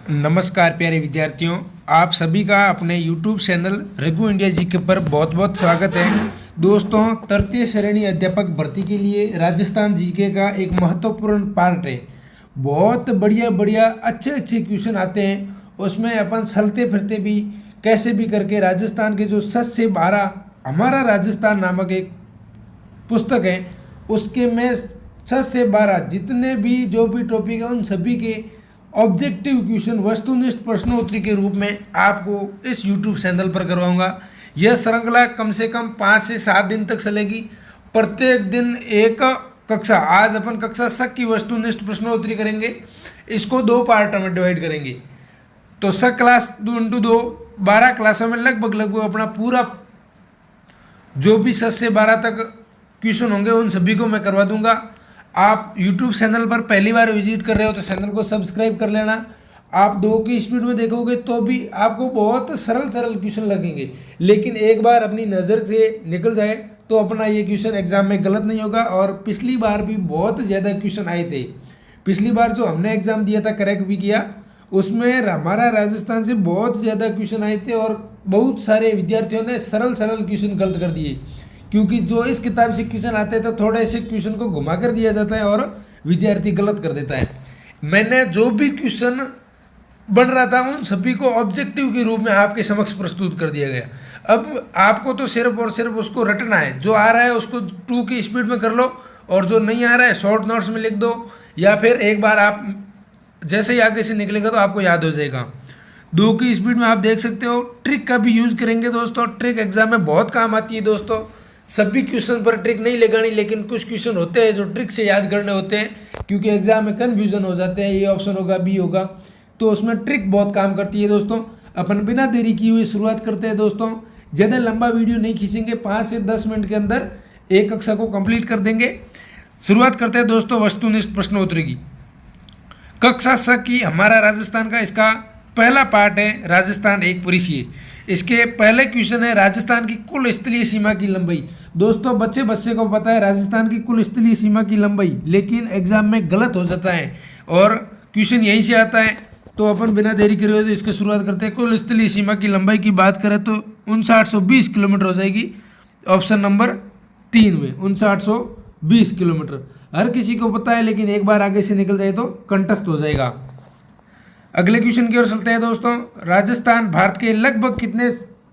नमस्कार प्यारे विद्यार्थियों, आप सभी का अपने YouTube चैनल रघु इंडिया जी के पर बहुत बहुत स्वागत है। दोस्तों, तृतीय श्रेणी अध्यापक भर्ती के लिए राजस्थान जीके का एक महत्वपूर्ण पार्ट है। बहुत बढ़िया बढ़िया अच्छे अच्छे क्वेश्चन आते हैं, उसमें अपन चलते फिरते भी कैसे भी करके राजस्थान के जो 7 से 12 हमारा राजस्थान नामक एक पुस्तक है, उसके में 6 से 12 जितने भी जो भी टॉपिक है उन सभी के ऑब्जेक्टिव क्वेश्चन वस्तुनिष्ठ प्रश्नोत्तरी के रूप में आपको इस यूट्यूब चैनल पर करवाऊंगा। यह श्रृंखला कम से कम 5 से 7 दिन तक चलेगी। प्रत्येक दिन एक कक्षा, आज अपन कक्षा 7 की वस्तुनिष्ठ प्रश्नोत्तरी करेंगे। इसको 2 पार्ट में डिवाइड करेंगे। तो 7 क्लास 2 इंटू 2 12 क्लासों में लगभग अपना पूरा जो भी 7 से 12 तक क्वेश्चन होंगे उन सभी को मैं करवा दूंगा। आप YouTube चैनल पर पहली बार विजिट कर रहे हो तो चैनल को सब्सक्राइब कर लेना। आप 2 की स्पीड में देखोगे तो भी आपको बहुत सरल क्वेश्चन लगेंगे, लेकिन एक बार अपनी नज़र से निकल जाए तो अपना ये क्वेश्चन एग्जाम में गलत नहीं होगा। और पिछली बार भी बहुत ज़्यादा क्वेश्चन आए थे। पिछली बार जो हमने एग्ज़ाम दिया था, करेक्ट भी किया, उसमें हमारा राजस्थान से बहुत ज़्यादा क्वेश्चन आए थे और बहुत सारे विद्यार्थियों ने सरल क्वेश्चन गलत कर दिए, क्योंकि जो इस किताब से क्वेश्चन आते हैं तो थोड़े से क्वेश्चन को घुमा कर दिया जाता है और विद्यार्थी गलत कर देता है। मैंने जो भी क्वेश्चन बन रहा था उन सभी को ऑब्जेक्टिव के रूप में आपके समक्ष प्रस्तुत कर दिया गया। अब आपको तो सिर्फ और सिर्फ उसको रटना है। जो आ रहा है उसको 2 की स्पीड में कर लो, और जो नहीं आ रहा है शॉर्ट नोट्स में लिख दो, या फिर एक बार आप जैसे ही आगे से निकलेगा तो आपको याद हो जाएगा। 2 की स्पीड में आप देख सकते हो। ट्रिक का भी यूज़ करेंगे दोस्तों। ट्रिक एग्जाम में बहुत काम आती है दोस्तों। सभी क्वेश्चन पर ट्रिक नहीं लगानी, लेकिन कुछ क्वेश्चन होते हैं जो ट्रिक से याद करने होते हैं, क्योंकि एग्जाम में कन्फ्यूजन हो जाते हैं, ये ऑप्शन होगा बी होगा, तो उसमें ट्रिक बहुत काम करती है दोस्तों। अपन बिना देरी की हुई शुरुआत करते हैं दोस्तों। ज़्यादा लंबा वीडियो नहीं खींचेंगे, 5 से 10 मिनट के अंदर एक कक्षा को कंप्लीट कर देंगे। शुरुआत करते हैं दोस्तों वस्तुनिष्ठ प्रश्नोत्तरी की। कक्षा 6 की हमारा राजस्थान का इसका पहला पार्ट है राजस्थान एक परिसीय। इसके पहले क्वेश्चन है राजस्थान की कुल स्थलीय सीमा की लंबाई। दोस्तों, बच्चे को पता है राजस्थान की कुल स्थलीय सीमा की लंबाई, लेकिन एग्जाम में गलत हो जाता है और क्वेश्चन यहीं से आता है। तो अपन बिना देरी करे तो इसकी शुरुआत करते हैं। कुल स्थलीय सीमा की लंबाई की बात करें तो 5920 किलोमीटर हो जाएगी। ऑप्शन नंबर 3 में 5920 किलोमीटर हर किसी को पता है, लेकिन एक बार आगे से निकल जाए तो कंठस्थ हो जाएगा। अगले क्वेश्चन की ओर चलते हैं दोस्तों। राजस्थान भारत के लगभग कितने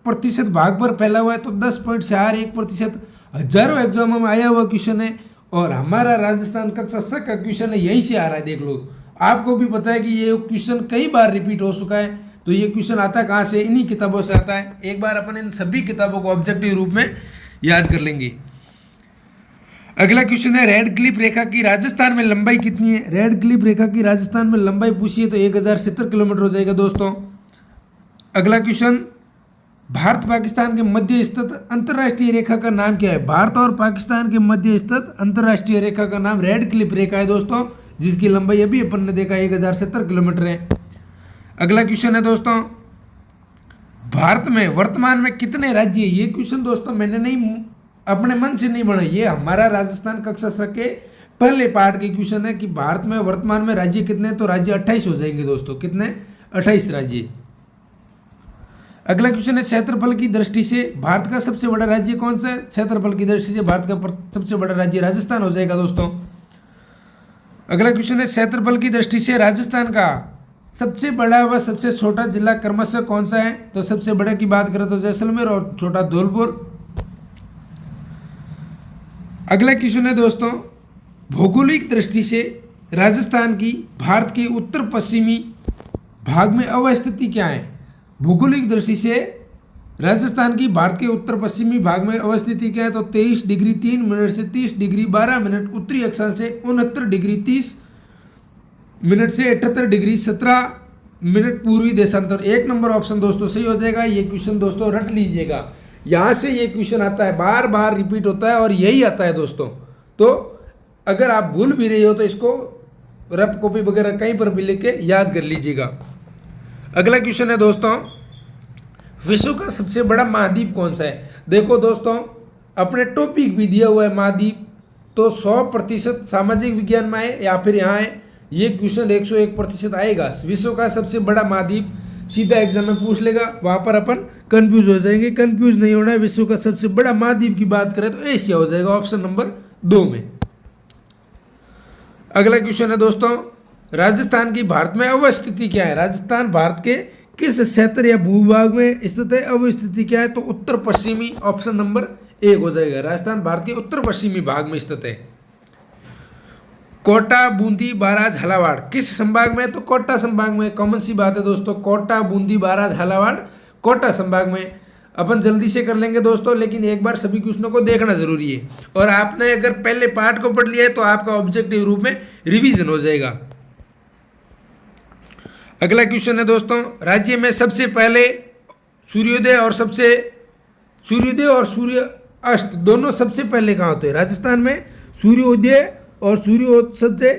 प्रतिशत भाग पर फैला हुआ है? तो 10.41%। हजारों एग्जामों में आया हुआ क्वेश्चन है और हमारा राजस्थान कक्षा 6 का क्वेश्चन है, यहीं से आ रहा है। देख लो, आपको भी पता है कि ये क्वेश्चन कई बार रिपीट हो चुका है। तो ये क्वेश्चन आता कहाँ से? इन्हीं किताबों से आता है। एक बार अपन इन सभी किताबों को ऑब्जेक्टिव रूप में याद कर लेंगे। अगला क्वेश्चन है रेड क्लिफ रेखा की राजस्थान में लंबाई कितनी है? रेड क्लिफ रेखा की राजस्थान में लंबाई पूछिए तो 1070 किलोमीटर हो जाएगा दोस्तों। अगला क्वेश्चन, भारत पाकिस्तान के मध्य स्थित अंतर्राष्ट्रीय रेखा का नाम क्या है? भारत और पाकिस्तान के मध्य स्थित अंतर्राष्ट्रीय रेखा का नाम रेड क्लिफ रेखा है दोस्तों, जिसकी लंबाई अभी अपन ने देखा 1070 किलोमीटर है। अगला क्वेश्चन है दोस्तों, भारत में वर्तमान में कितने राज्य है? ये क्वेश्चन दोस्तों मैंने नहीं अपने मन से नहीं बना, ये हमारा राजस्थान कक्षा 6 के पहले पार्ट के क्वेश्चन है कि भारत में वर्तमान में राज्य कितने? तो राज्य 28 हो जाएंगे दोस्तों। कितने? 28 राज्य। अगला क्वेश्चन है क्षेत्रफल की दृष्टि से भारत का सबसे बड़ा राज्य कौन सा है? क्षेत्रफल की दृष्टि से भारत का सबसे बड़ा राज्य राजस्थान हो जाएगा दोस्तों। अगला क्वेश्चन है क्षेत्रफल की दृष्टि से राजस्थान का सबसे बड़ा व सबसे छोटा जिला क्रमशः कौन सा है? तो सबसे बड़ा की बात करें तो जैसलमेर और छोटा धौलपुर। अगला क्वेश्चन है दोस्तों, भौगोलिक दृष्टि से राजस्थान की भारत के उत्तर पश्चिमी भाग में अवस्थिति क्या है? भौगोलिक दृष्टि से राजस्थान की भारत के उत्तर पश्चिमी भाग में अवस्थिति क्या है? तो 23 डिग्री 3 मिनट से 30 डिग्री 12 मिनट उत्तरी अक्षांश से 69 डिग्री 30 मिनट से 78 डिग्री 17 मिनट पूर्वी देशांतर। 1 नंबर ऑप्शन दोस्तों सही हो जाएगा। ये क्वेश्चन दोस्तों रट लीजिएगा, यहाँ से ये क्वेश्चन आता है, बार बार रिपीट होता है और यही आता है दोस्तों। तो अगर आप भूल भी रहे हो तो इसको रफ कॉपी वगैरह कहीं पर भी लिख के याद कर लीजिएगा। अगला क्वेश्चन है दोस्तों, विश्व का सबसे बड़ा महाद्वीप कौन सा है? देखो दोस्तों, अपने टॉपिक भी दिया हुआ है महाद्वीप, तो 100% सामाजिक विज्ञान में है या फिर यहाँ है ये क्वेश्चन 101% आएगा। विश्व का सबसे बड़ा महाद्वीप सीधा एग्जाम में पूछ लेगा, वहां पर अपन कंफ्यूज हो जाएंगे। कंफ्यूज नहीं होना है। विश्व का सबसे बड़ा महाद्वीप की बात करें तो एशिया हो जाएगा ऑप्शन नंबर 2 में। अगला क्वेश्चन है दोस्तों, राजस्थान की भारत में अवस्थिति क्या है? राजस्थान भारत के किस क्षेत्र या भूभाग में स्थित है? अवस्थिति क्या है? तो उत्तर पश्चिमी, ऑप्शन नंबर 1 हो जाएगा। राजस्थान भारत के उत्तर पश्चिमी भाग में स्थित है। कोटा, बूंदी, बारां, झालावाड़ किस संभाग में? तो कोटा संभाग में। कॉमन सी बात है दोस्तों, कोटा, बूंदी, बारां, झालावाड़ कोटा संभाग में। अपन जल्दी से कर लेंगे दोस्तों, लेकिन एक बार सभी क्वेश्चनों को देखना जरूरी है। और आपने अगर पहले पार्ट को पढ़ लिया है तो आपका ऑब्जेक्टिव रूप में रिवीजन हो जाएगा। अगला क्वेश्चन है दोस्तों, राज्य में सबसे पहले सूर्योदय और सूर्यास्त दोनों सबसे पहले कहाँ होते हैं? राजस्थान में सूर्योदय और सूर्यास्त सबसे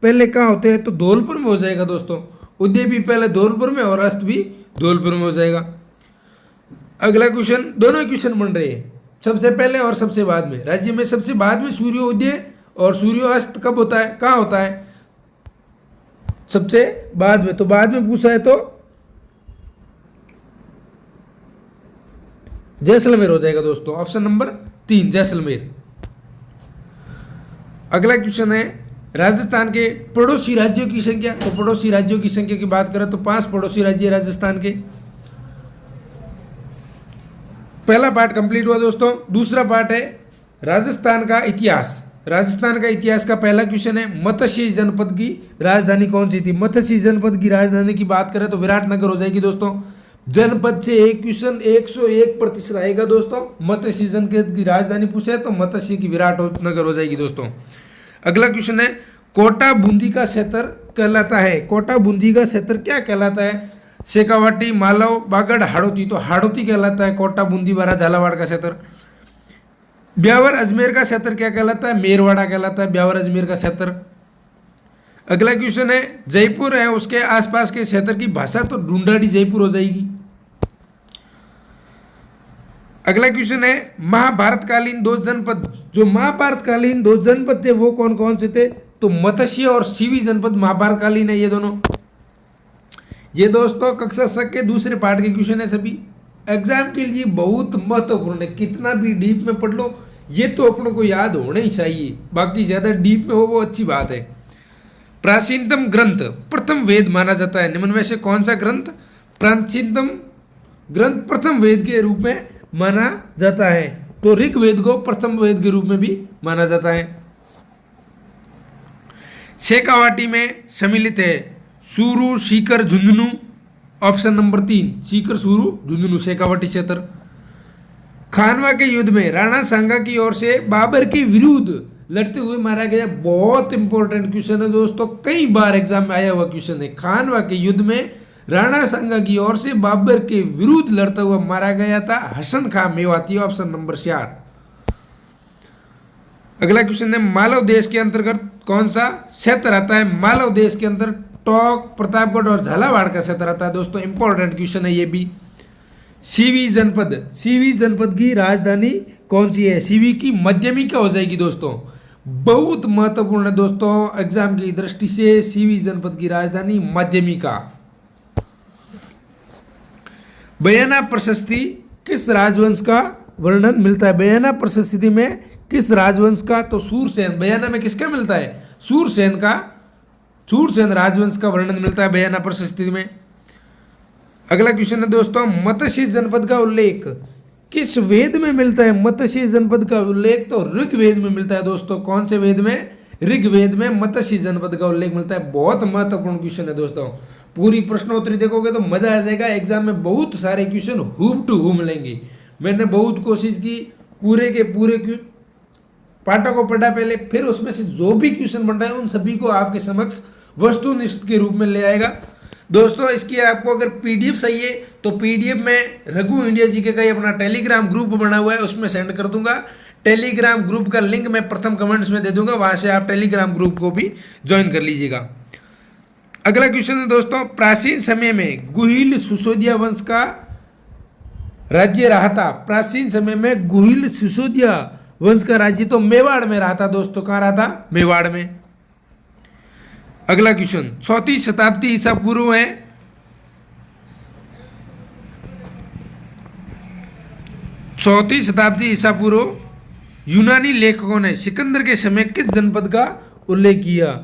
पहले कहाँ होते हैं? तो धौलपुर में हो जाएगा दोस्तों। उदय भी पहले धौलपुर में और अस्त भी धौलपुर में हो जाएगा। अगला क्वेश्चन, दोनों क्वेश्चन बन रहे हैं, सबसे पहले और सबसे बाद में। राज्य में सबसे बाद में सूर्योदय और सूर्यास्त कब होता है, कहाँ होता है? सबसे बाद में। तो बाद में पूछा है तो जैसलमेर हो जाएगा दोस्तों, ऑप्शन नंबर 3 जैसलमेर। अगला क्वेश्चन है, राजस्थान के पड़ोसी राज्यों की संख्या। तो पड़ोसी राज्यों की संख्या की बात करें तो 5 पड़ोसी राज्य राजस्थान के। पहला पार्ट कंप्लीट हुआ दोस्तों। दूसरा पार्ट है राजस्थान का इतिहास। राजस्थान का इतिहास का पहला क्वेश्चन है, मत्स्य जनपद की राजधानी कौन सी थी? मत्स्य जनपद की राजधानी की बात करें तो विराटनगर हो जाएगी दोस्तों। जनपद से एक क्वेश्चन 101% आएगा दोस्तों। मत्स्य जनपद की राजधानी पूछे तो मत्स्य की विराटनगर हो जाएगी दोस्तों। अगला क्वेश्चन है, कोटा बूंदी का क्षेत्र कहलाता है। कोटा बूंदी का क्षेत्र क्या कहलाता है? शेखावाटी, मालव, बागड़, हाड़ौती। तो हाड़ौती कहलाता है कोटा बूंदी बारां झालावाड़ का क्षेत्र। ब्यावर अजमेर का क्षेत्र क्या कहलाता है? मेरवाड़ा कहलाता है ब्यावर अजमेर का क्षेत्र। अगला क्वेश्चन है, जयपुर है उसके आसपास के क्षेत्र की भाषा। तो ढूंढाड़ी जयपुर हो जाएगी। अगला क्वेश्चन है, महाभारतकालीन 2 जनपद। जो महाभारतकालीन 2 जनपद थे वो कौन कौन से थे? तो मत्स्य और सीवी जनपद महाभारतकालीन है ये दोनों। ये दोस्तों कक्षा 7 के दूसरे पार्ट के क्वेश्चन है, सभी एग्जाम के लिए बहुत महत्वपूर्ण है। कितना भी डीप में पढ़ लो, ये तो अपनों को याद होना ही चाहिए। बाकी ज्यादा डीप में हो वो अच्छी बात है। प्राचीनतम ग्रंथ प्रथम वेद माना जाता है। निम्न में से कौन सा ग्रंथ प्राचीनतम ग्रंथ प्रथम वेद के रूप में माना जाता है? तो ऋग्वेद को प्रथम वेद के रूप में भी माना जाता है। शेखावाटी में सम्मिलित है सूरू, सीकर, झुंझुनू। ऑप्शन नंबर 3 सीकर, सूरू, झुंझुनू शेखावाटी क्षेत्र। खानवा के युद्ध में राणा सांगा की ओर से बाबर के विरुद्ध लड़ते हुए मारा गया। बहुत इंपॉर्टेंट क्वेश्चन है दोस्तों, कई बार एग्जाम में आया हुआ क्वेश्चन है। खानवा के युद्ध में राणा सांगा की ओर से बाबर के विरुद्ध लड़ता हुआ मारा गया था हसन खां मेवाती। Option number 4। अगला क्वेश्चन है, मालव देश के अंतर्गत कौन सा क्षेत्र आता है? मालव देश के अंदर टोंक, प्रतापगढ़ और झालावाड़ का क्षेत्र आता है दोस्तों। इंपॉर्टेंट क्वेश्चन है ये भी। सीवी जनपद की राजधानी कौन सी है? सीवी की मध्यमिका हो जाएगी दोस्तों। बहुत महत्वपूर्ण है दोस्तों एग्जाम की दृष्टि से। सीवी जनपद की राजधानी मध्यमिका। बयाना प्रशस्ति किस राजवंश का वर्णन मिलता है? बयाना प्रशस्ति में किस राजवंश का? तो सूरसेन। बयाना में किसका मिलता है? सूरसेन राजवंश का वर्णन मिलता है बयाना प्रशस्ति में। अगला क्वेश्चन है दोस्तों, मत्स्य जनपद का उल्लेख किस वेद में मिलता है? मत्स्य जनपद का उल्लेख तो ऋग्वेद में मिलता है दोस्तों। कौन से वेद में? ऋग्वेद में मत्स्य जनपद का उल्लेख मिलता है। बहुत महत्वपूर्ण क्वेश्चन है दोस्तों। पूरी प्रश्नोत्तरी देखोगे तो मजा आ जाएगा। एग्जाम में बहुत सारे क्वेश्चन हूब टू हूब मिलेंगे। मैंने बहुत कोशिश की पूरे के पूरे पाठों को पढ़ा पहले, फिर उसमें से जो भी क्वेश्चन बन रहा है उन सभी को आपके समक्ष वस्तुनिष्ठ के रूप में ले आएगा दोस्तों। इसकी आपको अगर पीडीएफ चाहिए तो पीडीएफ में रघु इंडिया जीके का ये अपना टेलीग्राम ग्रुप बना हुआ है, उसमें सेंड कर दूंगा। टेलीग्राम ग्रुप का लिंक मैं प्रथम कमेंट्स में दे दूंगा, वहां से आप टेलीग्राम ग्रुप को भी ज्वाइन कर लीजिएगा। अगला क्वेश्चन है दोस्तों, प्राचीन समय में गुहिल सिसोदिया वंश का राज्य रहा था। प्राचीन समय में गुहिल सिसोदिया वंश का राज्य तो मेवाड़ में रहा था दोस्तों। कहाँ रहा था? मेवाड़ में। अगला क्वेश्चन, 4वीं शताब्दी ईसा पूर्व है, 4वीं शताब्दी ईसा पूर्व यूनानी लेखकों ने सिकंदर के समय किस जनपद का उल्लेख किया?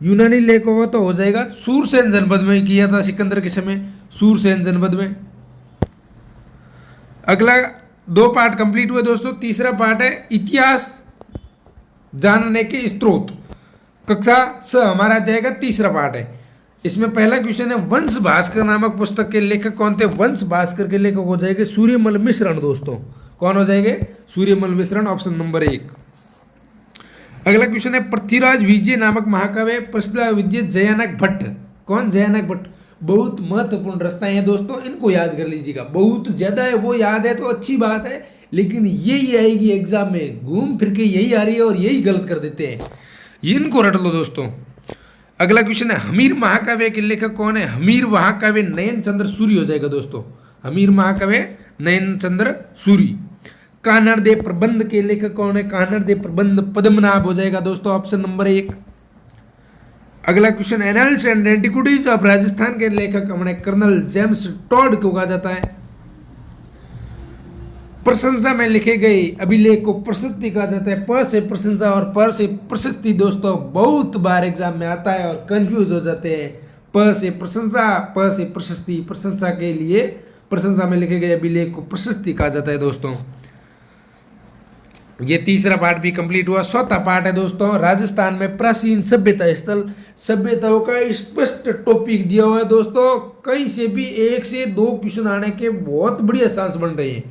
यूनानी लेखकों तो हो जाएगा सूरसेन जनपद में किया था सिकंदर के समय, सूरसेन जनपद में। अगला 2 पार्ट कंप्लीट हुए दोस्तों। तीसरा पार्ट है इतिहास जानने के स्रोत, कक्षा स हमारा अध्याय का तीसरा पार्ट है। इसमें पहला क्वेश्चन है वंश भास्कर नामक पुस्तक के लेखक कौन थे? वंश भास्कर के लेखक हो जाएंगे सूर्यमल मिश्रण दोस्तों। कौन हो जाएंगे? सूर्यमल मिश्रण, ऑप्शन नंबर 1। अगला क्वेश्चन है पृथ्वीराज विजय नामक महाकाव्य प्रसिद्ध विद्य जयानक भट्ट। कौन? जयानक भट्ट। बहुत महत्वपूर्ण रचनाएं हैं दोस्तों, इनको याद कर लीजिएगा। बहुत ज्यादा है, वो याद है तो अच्छी बात है, लेकिन यही आएगी एग्जाम में, घूम फिर के यही आ रही है और यही गलत कर देते हैं, इनको रट लो दोस्तों। अगला क्वेश्चन है हमीर महाकाव्य के लेखक कौन है? हमीर महाकाव्य नयन चंद्र सूरी हो जाएगा दोस्तों। हमीर महाकाव्य नयन चंद्र सूरी। कान्हड़ देव प्रबंध के लेखक कौन है? कान्हड़ देव प्रबंध पद्मनाभ हो जाएगा दोस्तों, ऑप्शन नंबर 1। अगला question analyst and antiquities of Rajasthan के लेखक हमारे कर्नल जेम्स टॉड को कहा जाता है। प्रशंसा में लिखे गए अभिलेख को प्रशस्ति कहा जाता है। प से प्रशंसा और पर से प्रशस्ति दोस्तों बहुत बार एग्जाम में आता है और कंफ्यूज हो जाते हैं। प से प्रशंसा, प से प्रशस्ति, प्रशंसा के लिए प्रशंसा में लिखे गए अभिलेख को प्रशस्ति कहा जाता है दोस्तों। ये तीसरा पार्ट भी कंप्लीट हुआ। चौथा पार्ट है दोस्तों राजस्थान में प्राचीन सभ्यता स्थल। सभ्यताओं का स्पष्ट टॉपिक दिया हुआ है दोस्तों, कहीं से भी 1 से 2 क्वेश्चन आने के बहुत बढ़िया चांस बन रहे हैं।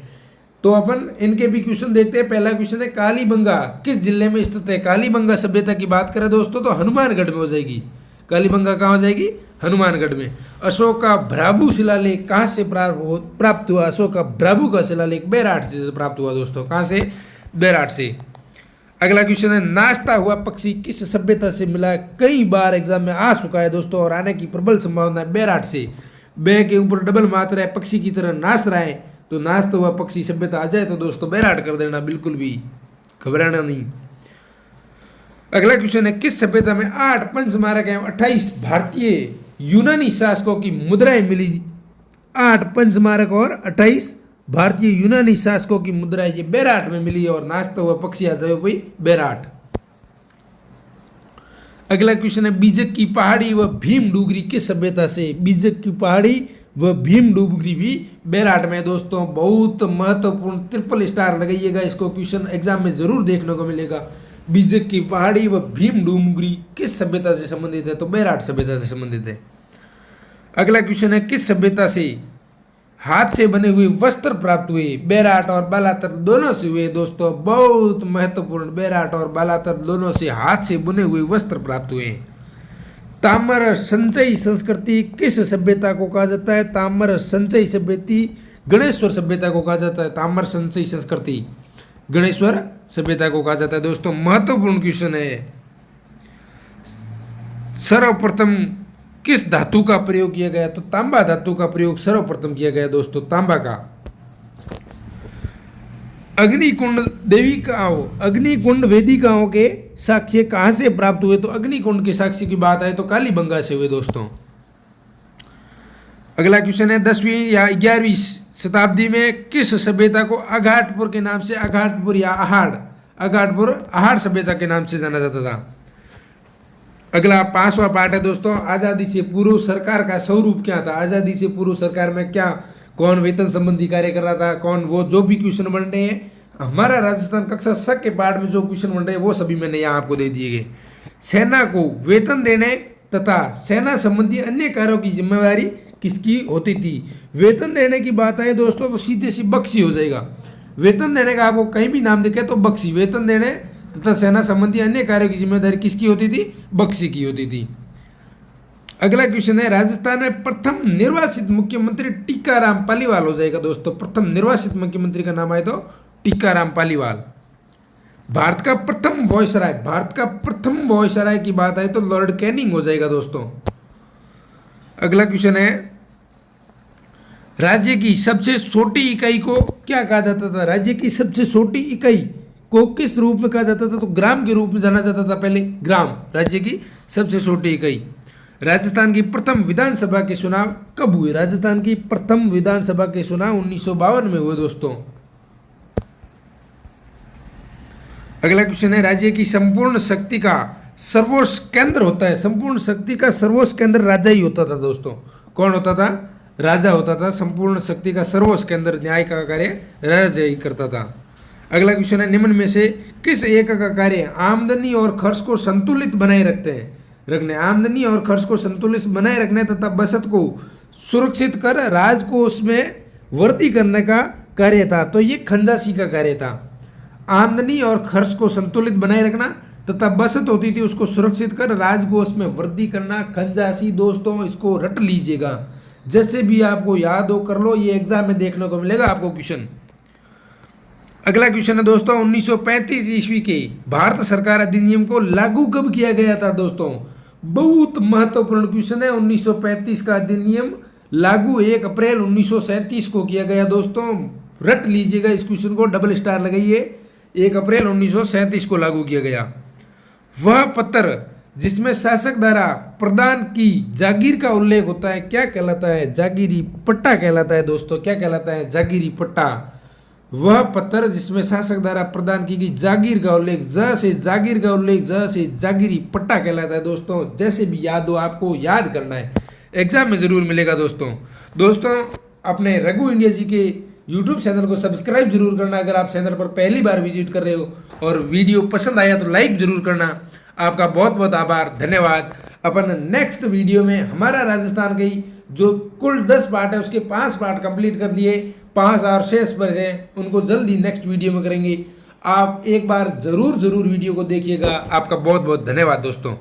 तो अपन इनके भी क्वेश्चन देखते हैं। पहला क्वेश्चन है कालीबंगा किस जिले में स्थित है? कालीबंगा सभ्यता की बात करें दोस्तों तो हनुमानगढ़ में हो जाएगी। कालीबंगा कहाँ हो जाएगी? हनुमानगढ़ में। अशोक का भ्राभु शिलालेख कहाँ से प्राप्त हुआ? अशोक का भ्राभु का शिलालेख बैराट से प्राप्त हुआ दोस्तों। कहाँ से? बैराट से। अगला क्वेश्चन है नाचता हुआ पक्षी किस सभ्यता से मिला है? कई बार एग्जाम में आ चुका है दोस्तों और आने की प्रबल संभावना है बैराट से। बे के ऊपर डबल मात्रा है, पक्षी की तरह नाच रहा है, तो नाचता हुआ पक्षी सभ्यता आ जाए तो दोस्तों बैराट कर देना, बिल्कुल भी घबराना नहीं। अगला क्वेश्चन है किस सभ्यता में 8 पंचमारक एवं 28 भारतीय यूनानी शासकों की मुद्राएं मिली? 8 पंचमारक और 28 भारतीय यूनानी शासकों की मुद्राएं ये बैराट में मिली और नाचता हुआ पक्षी आता है भाई बैराट। अगला क्वेश्चन है बीजक की पहाड़ी व भीम डूगरी किस सभ्यता से? बीजक की पहाड़ी व भीम डूगरी भी बैराट में दोस्तों। बहुत महत्वपूर्ण, ट्रिपल स्टार लगाइएगा इसको, क्वेश्चन एग्जाम में जरूर देखने को मिलेगा। बीजक की पहाड़ी व भीम डूगरी किस सभ्यता से संबंधित है? तो बैराट सभ्यता से संबंधित है। अगला क्वेश्चन है किस सभ्यता से हाथ से बने हुए वस्त्र प्राप्त हुए? बैराट और बालातर दोनों से हुए दोस्तों, बहुत महत्वपूर्ण। बैराट और बालातर दोनों से हाथ से बने हुए वस्त्र प्राप्त हुए। ताम्र संचयी संस्कृति किस सभ्यता को कहा जाता है? ताम्र संचयी सभ्यता गणेश्वर सभ्यता को कहा जाता है। ताम्र संचयी संस्कृति गणेश्वर सभ्यता को कहा जाता है दोस्तों। महत्वपूर्ण क्वेश्चन है सर्वप्रथम किस धातु का प्रयोग किया गया? तो तांबा धातु का प्रयोग सर्वप्रथम किया गया दोस्तों, तांबा का। अग्निकुंड देविकाओं, अग्निकुंड वेदिकाओं के साक्ष्य कहाँ से प्राप्त हुए? तो अग्निकुंड के साक्ष्य की बात आए तो कालीबंगा से हुए दोस्तों। अगला क्वेश्चन है 10वीं या 11वीं शताब्दी में किस सभ्यता को अघाटपुर के नाम से, अघाटपुर या अघाटपुर अहाड़ सभ्यता के नाम से जाना जाता था? अगला 5वां पार्ट है दोस्तों आज़ादी से पूर्व सरकार का स्वरूप क्या था? आज़ादी से पूर्व सरकार में क्या, कौन वेतन संबंधी कार्य कर रहा था, कौन, वो जो भी क्वेश्चन बन रहे हैं हमारा राजस्थान कक्षा स के पार्ट में जो क्वेश्चन बन रहे हैं वो सभी मैंने यहाँ आपको दे दिए गए। सेना को वेतन देने तथा सेना संबंधी अन्य कार्यों की जिम्मेदारी किसकी होती थी? वेतन देने की बात आए दोस्तों तो सीधे सी बख्शी हो जाएगा। वेतन देने का आपको कहीं भी नाम दिखे तो बख्शी। वेतन देने तथा सेना संबंधी अन्य कार्यों की जिम्मेदारी किसकी होती थी? बख्शी की होती थी। अगला क्वेश्चन है राजस्थान में प्रथम निर्वासित मुख्यमंत्री टीकाराम पालीवाल हो जाएगा दोस्तों। प्रथम निर्वासित मुख्यमंत्री का नाम आए तो टीकाराम पालीवाल। भारत का प्रथम वॉयसराय, भारत का प्रथम वॉयसराय की बात आए तो लॉर्ड कैनिंग हो जाएगा दोस्तों। अगला क्वेश्चन है राज्य की सबसे छोटी इकाई को क्या कहा जाता था? राज्य की सबसे छोटी इकाई को किस रूप में कहा जाता था? तो ग्राम के रूप में जाना जाता था पहले। ग्राम राज्य की सबसे छोटी इकाई। राजस्थान की प्रथम विधानसभा के चुनाव कब हुए? राजस्थान की प्रथम विधानसभा के चुनाव 1952 में हुए दोस्तों। अगला क्वेश्चन है, राज्य की संपूर्ण शक्ति का सर्वोच्च केंद्र होता है। संपूर्ण शक्ति का सर्वोच्च केंद्र राजा ही होता था दोस्तों। कौन होता था? राजा होता था। संपूर्ण शक्ति का सर्वोच्च केंद्र, न्याय का कार्य राजा ही करता था। अगला क्वेश्चन है, निम्न में से किस एक का कार्य आमदनी और खर्च को संतुलित बनाए रखने आमदनी और खर्च को संतुलित बनाए रखने तथा बचत को सुरक्षित कर राजकोष में वृद्धि करने का कार्य था? तो ये खजांची का कार्य था। आमदनी और खर्च को संतुलित बनाए रखना तथा बचत होती थी उसको सुरक्षित कर राजकोष में वृद्धि करना, खजांची। दोस्तों इसको रट लीजिएगा, जैसे भी आपको याद हो कर लो, ये एग्जाम में देखने को मिलेगा आपको क्वेश्चन। अगला क्वेश्चन है दोस्तों, 1935 ईस्वी के भारत सरकार अधिनियम को लागू कब किया गया था? दोस्तों बहुत महत्वपूर्ण क्वेश्चन है। 1935 का अधिनियम लागू 1 अप्रैल 1937 को किया गया दोस्तों। रट लीजिएगा इस क्वेश्चन को, डबल स्टार लगाइए। 1 अप्रैल 1937 को लागू किया गया। वह पत्र जिसमें शासक द्वारा प्रदान की जागीर का उल्लेख होता है क्या कहलाता है? जागीरी पट्टा कहलाता है दोस्तों। क्या कहलाता है? जागीरी पट्टा। वह पत्र जिसमें शासक द्वारा प्रदान की गई जागीर का उल्लेख, ज से जागीर का उल्लेख, ज से जागीरी पट्टा कहलाता है दोस्तों। जैसे भी याद हो आपको याद करना है, एग्जाम में जरूर मिलेगा दोस्तों अपने रघु इंडिया जी के यूट्यूब चैनल को सब्सक्राइब जरूर करना अगर आप चैनल पर पहली बार विजिट कर रहे हो, और वीडियो पसंद आया तो लाइक जरूर करना। आपका बहुत बहुत आभार, धन्यवाद। अपन नेक्स्ट वीडियो में हमारा राजस्थान की जो कुल 10 पार्ट है उसके 5 पार्ट कंप्लीट कर लिए, 5 और शेष पर हैं उनको जल्दी नेक्स्ट वीडियो में करेंगे। आप एक बार जरूर वीडियो को देखिएगा। आपका बहुत बहुत धन्यवाद दोस्तों।